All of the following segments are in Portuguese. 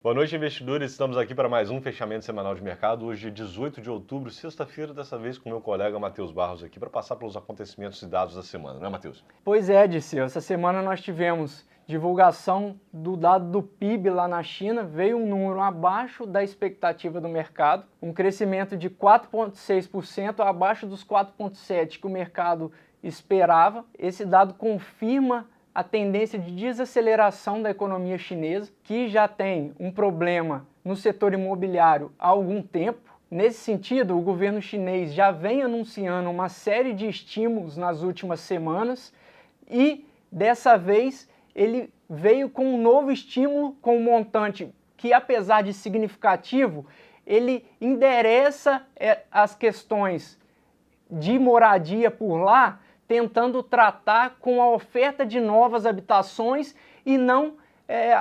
Boa noite, investidores. Estamos aqui para mais um fechamento semanal de mercado. Hoje, dia 18 de outubro, sexta-feira, dessa vez com meu colega Matheus Barros aqui para passar pelos acontecimentos e dados da semana, não é, Matheus? Pois é, Dirceu. Essa semana nós tivemos divulgação do dado do PIB lá na China, veio um número abaixo da expectativa do mercado, um crescimento de 4,6%, abaixo dos 4,7% que o mercado esperava. Esse dado confirma a tendência de desaceleração da economia chinesa, que já tem um problema no setor imobiliário há algum tempo. Nesse sentido, o governo chinês já vem anunciando uma série de estímulos nas últimas semanas e, dessa vez, ele veio com um novo estímulo com um montante que, apesar de significativo, ele endereça as questões de moradia por lá, tentando tratar com a oferta de novas habitações e não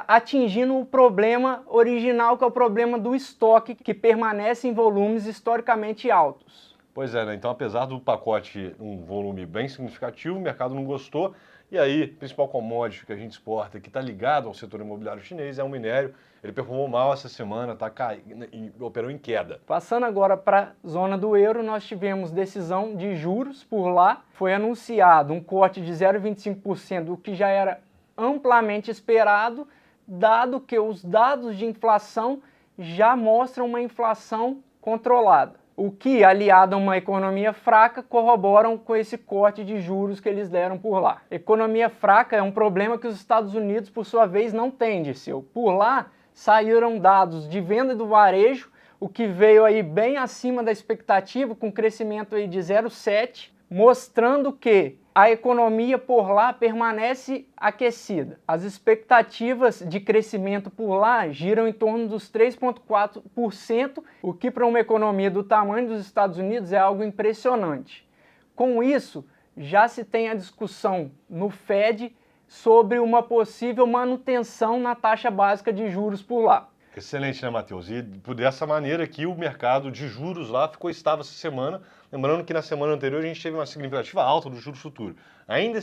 atingindo o problema original, que é o problema do estoque, que permanece em volumes historicamente altos. Pois é, né? Então, apesar do pacote um volume bem significativo, o mercado não gostou. E aí, o principal commodity que a gente exporta, que está ligado ao setor imobiliário chinês, é o minério. Ele performou mal essa semana, está caindo e operou em queda. Passando agora para a zona do euro, nós tivemos decisão de juros por lá. Foi anunciado um corte de 0,25%, o que já era amplamente esperado, dado que os dados de inflação já mostram uma inflação controlada. O que, aliado a uma economia fraca, corroboram com esse corte de juros que eles deram por lá. Economia fraca é um problema que os Estados Unidos, por sua vez, não têm, Dirceu. Por lá, saíram dados de venda do varejo, o que veio aí bem acima da expectativa, com crescimento aí de 0,7%, mostrando que a economia por lá permanece aquecida. As expectativas de crescimento por lá giram em torno dos 3,4%, o que para uma economia do tamanho dos Estados Unidos é algo impressionante. Com isso, já se tem a discussão no Fed sobre uma possível manutenção na taxa básica de juros por lá. Excelente, né, Matheus? E dessa maneira aqui o mercado de juros lá ficou estável essa semana. Lembrando que na semana anterior a gente teve uma significativa alta do juros futuro. Ainda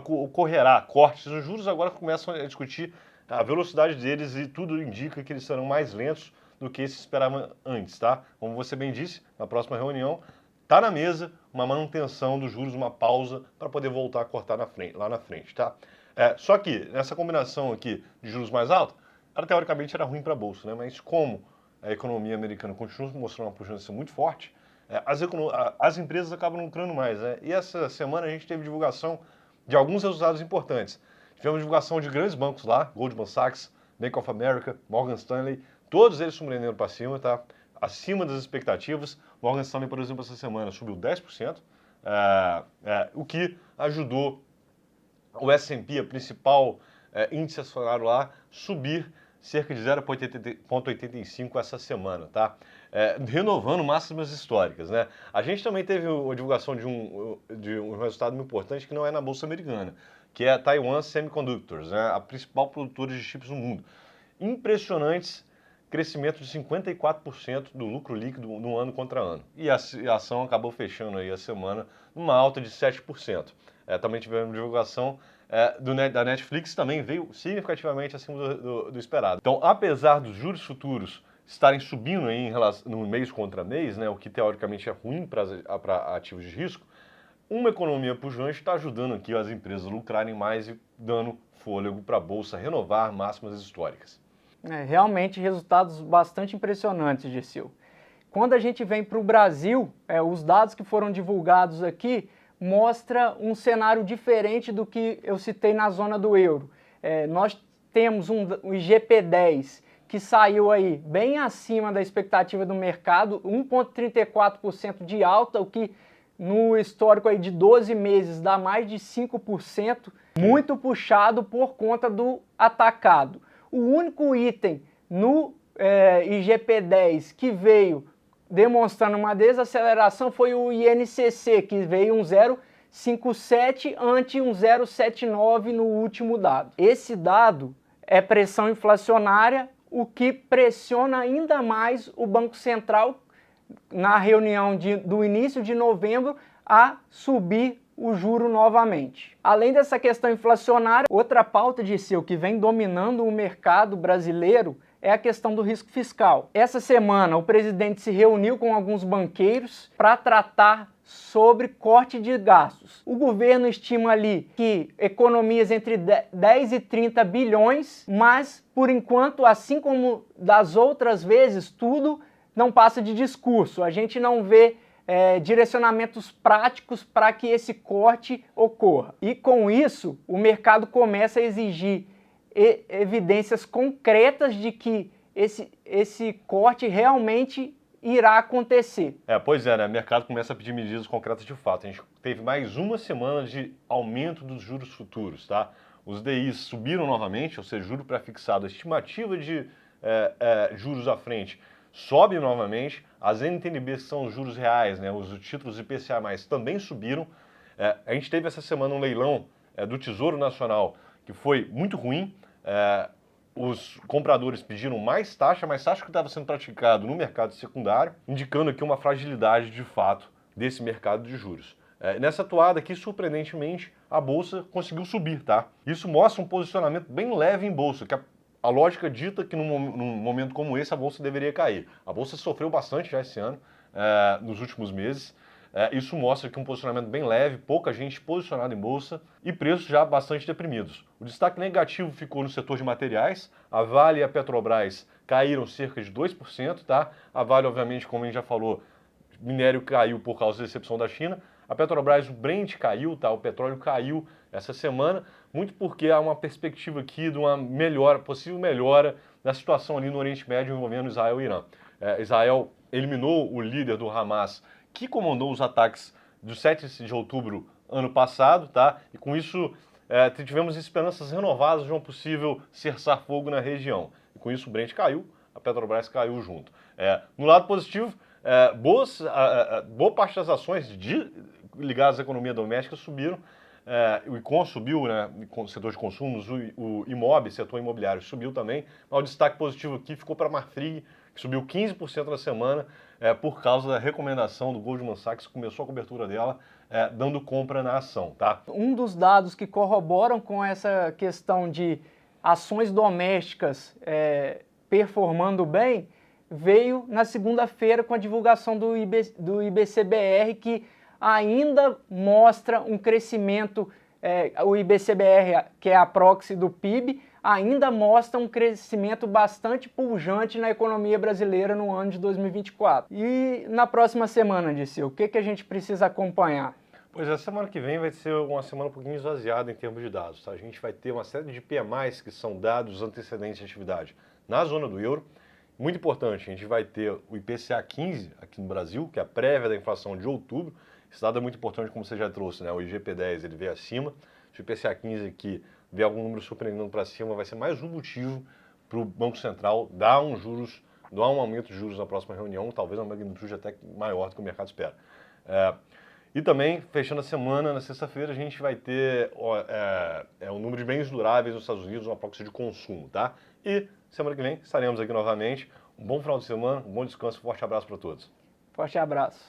ocorrerá cortes nos juros, agora começam a discutir a velocidade deles e tudo indica que eles serão mais lentos do que se esperava antes, tá? Como você bem disse, na próxima reunião está na mesa uma manutenção dos juros, uma pausa para poder voltar a cortar lá na frente, tá? Só que nessa combinação aqui de juros mais altos, teoricamente era ruim para a Bolsa, né? Mas como a economia americana continua mostrando uma pujança muito forte, as empresas acabam lucrando mais, né? E essa semana a gente teve divulgação de alguns resultados importantes. Tivemos divulgação de grandes bancos lá, Goldman Sachs, Bank of America, Morgan Stanley, todos eles surpreendendo para cima, tá? Acima das expectativas. Morgan Stanley, por exemplo, essa semana subiu 10%, o que ajudou o S&P, a principal índice acionário lá, subir cerca de 0,85 essa semana, tá? Renovando máximas históricas, né? A gente também teve a divulgação de um resultado muito importante que não é na Bolsa Americana, que é a Taiwan Semiconductors, né? A principal produtora de chips do mundo. Impressionantes crescimento de 54% do lucro líquido no ano contra ano. E a ação acabou fechando aí a semana numa alta de 7%. Também tivemos divulgação da Netflix, também veio significativamente acima do esperado. Então, apesar dos juros futuros estarem subindo aí no mês contra mês, né, o que teoricamente é ruim para ativos de risco, uma economia pujante está ajudando aqui as empresas a lucrarem mais e dando fôlego para a Bolsa renovar máximas históricas. Realmente resultados bastante impressionantes, Dirceu. Quando a gente vem para o Brasil, os dados que foram divulgados aqui mostra um cenário diferente do que eu citei na zona do euro. Nós temos o IGP-10 que saiu aí bem acima da expectativa do mercado, 1,34% de alta, o que no histórico aí de 12 meses dá mais de 5%, muito puxado por conta do atacado. O único item no IGP-10 que veio demonstrando uma desaceleração foi o INCC, que veio um 0,57 ante um 0,79 no último dado. Esse dado é pressão inflacionária, o que pressiona ainda mais o Banco Central na reunião do início de novembro a subir o juro novamente. Além dessa questão inflacionária, outra pauta, Dirceu, que vem dominando o mercado brasileiro é a questão do risco fiscal. Essa semana, o presidente se reuniu com alguns banqueiros para tratar sobre corte de gastos. O governo estima ali que economias entre 10 e 30 bilhões, mas, por enquanto, assim como das outras vezes, tudo não passa de discurso. A gente não vê direcionamentos práticos para que esse corte ocorra. E com isso, o mercado começa a exigir evidências concretas de que esse corte realmente irá acontecer. Pois é, né? O mercado começa a pedir medidas concretas de fato. A gente teve mais uma semana de aumento dos juros futuros, tá? Os DIs subiram novamente, ou seja, juro pré-fixado, a estimativa de juros à frente sobe novamente. As NTNBs, que são os juros reais, né? Os títulos IPCA+, também subiram. A gente teve essa semana um leilão do Tesouro Nacional que foi muito ruim. Os compradores pediram mais taxa que estava sendo praticado no mercado secundário, indicando aqui uma fragilidade de fato desse mercado de juros. Nessa toada aqui, surpreendentemente, a Bolsa conseguiu subir, tá? Isso mostra um posicionamento bem leve em Bolsa, que a lógica dita que num momento como esse a Bolsa deveria cair. A Bolsa sofreu bastante já esse ano, nos últimos meses. Isso mostra que um posicionamento bem leve, pouca gente posicionada em bolsa e preços já bastante deprimidos. O destaque negativo ficou no setor de materiais. A Vale e a Petrobras caíram cerca de 2%, tá? A Vale, obviamente, como a gente já falou, minério caiu por causa da decepção da China. A Petrobras, o Brent caiu, tá? O petróleo caiu essa semana, muito porque há uma perspectiva aqui de uma possível melhora da situação ali no Oriente Médio envolvendo Israel e Irã. Israel eliminou o líder do Hamas, que comandou os ataques do 7 de outubro ano passado, tá? E com isso tivemos esperanças renovadas de um possível cessar-fogo na região. E com isso o Brent caiu, a Petrobras caiu junto. No lado positivo, boa parte das ações ligadas à economia doméstica subiram. O ICON subiu, né? O setor de consumos, o IMOB, setor imobiliário, subiu também. Mas o destaque positivo aqui ficou para a Marfrig, que subiu 15% na semana, por causa da recomendação do Goldman Sachs, que começou a cobertura dela, dando compra na ação, tá? Um dos dados que corroboram com essa questão de ações domésticas performando bem, veio na segunda-feira com a divulgação do IBCBR, que ainda mostra um crescimento, o IBCBR, que é a proxy do PIB, ainda mostra um crescimento bastante pujante na economia brasileira no ano de 2024. E na próxima semana, Dirceu, o que a gente precisa acompanhar? Pois a semana que vem vai ser uma semana um pouquinho esvaziada em termos de dados, tá? A gente vai ter uma série de PMIs, que são dados antecedentes de atividade na zona do euro. Muito importante, a gente vai ter o IPCA 15 aqui no Brasil, que é a prévia da inflação de outubro. Esse dado é muito importante, como você já trouxe, né? O IGP-10 ele veio acima. Se o IPCA 15 aqui vier algum número surpreendendo para cima, vai ser mais um motivo para o Banco Central dar um aumento de juros na próxima reunião, talvez uma magnitude até maior do que o mercado espera. E também, fechando a semana, na sexta-feira, a gente vai ter o número de bens duráveis nos Estados Unidos, uma proxy de consumo, tá? E semana que vem estaremos aqui novamente. Um bom final de semana, um bom descanso, forte abraço para todos. Forte abraço.